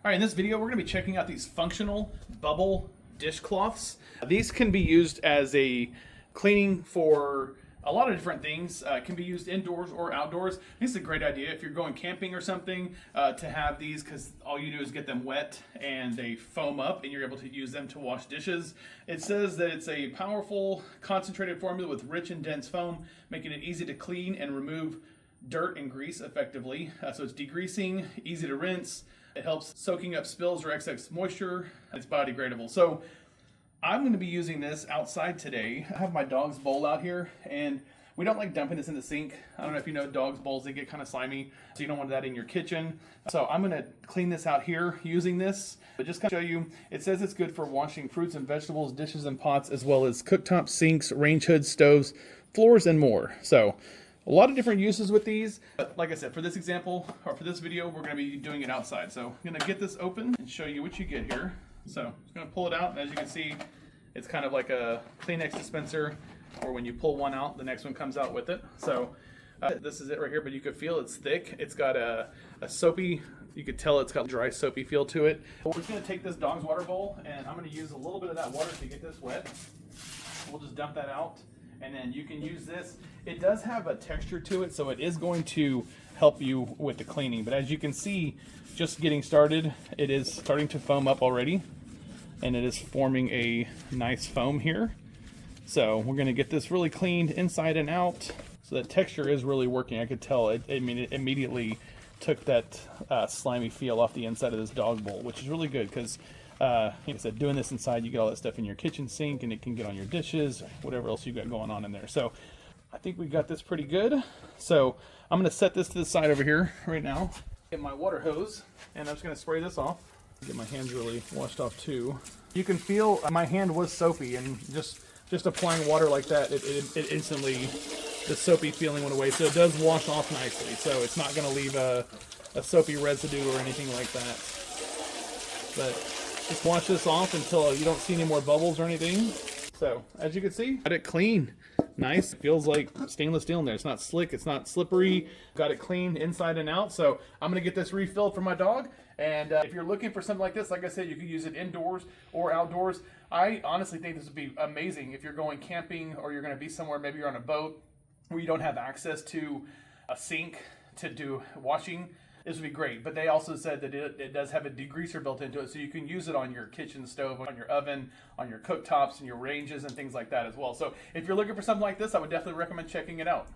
All right, in this video, we're going to be checking out these functional bubble dishcloths. These can be used as a cleaning for a lot of different things. It can be used indoors or outdoors. This is a great idea if you're going camping or something to have these, because all you do is get them wet and they foam up and you're able to use them to wash dishes. It says that it's a powerful concentrated formula with rich and dense foam, making it easy to clean and remove dirt and grease effectively. So it's degreasing, easy to rinse. It helps soaking up spills or excess moisture. It's biodegradable. So I'm going to be using this outside today. I have my dog's bowl out here, and we don't like dumping this in the sink. I don't know if you know dogs' bowls, they get kind of slimy, so you don't want that in your kitchen. So I'm going to clean this out here using this. But just kind of show you, it says it's good for washing fruits and vegetables, dishes and pots, as well as cooktops, sinks, range hoods, stoves, floors, and more. So a lot of different uses with these. But like I said, for this example, or for this video, we're going to be doing it outside. So I'm going to get this open and show you what you get here. So I'm just going to pull it out, and as you can see, it's kind of like a Kleenex dispenser, or when you pull one out, the next one comes out with it. So this is it right here, but you could feel it's thick. It's got a soapy, you could tell it's got a dry soapy feel to it. We're just going to take this dog's water bowl, and I'm going to use a little bit of that water to get this wet. We'll just dump that out, and then you can use this. It does have a texture to it, so it is going to help you with the cleaning. But as you can see, just getting started, it is starting to foam up already, and it is forming a nice foam here. So we're going to get this really cleaned inside and out. So that texture is really working. I could tell it immediately took that slimy feel off the inside of this dog bowl, which is really good because like I said, doing this inside, you get all that stuff in your kitchen sink, and it can get on your dishes, whatever else you got going on in there. So I think we got this pretty good. So I'm going to set this to the side over here right now. Get my water hose, and I'm just going to spray this off. Get my hands really washed off too. You can feel my hand was soapy, and just applying water like that, it instantly, the soapy feeling went away. So it does wash off nicely. So it's not going to leave a soapy residue or anything like that. But just wash this off until you don't see any more bubbles or anything. So as you can see, got it clean. Nice. Feels like stainless steel in there. It's not slick. It's not slippery. Got it clean inside and out. So I'm going to get this refilled for my dog. And if you're looking for something like this, like I said, you can use it indoors or outdoors. I honestly think this would be amazing if you're going camping, or you're going to be somewhere, maybe you're on a boat where you don't have access to a sink to do washing. This would be great. But they also said that it does have a degreaser built into it, so you can use it on your kitchen stove, on your oven, on your cooktops, and your ranges and things like that as well. So if you're looking for something like this, I would definitely recommend checking it out.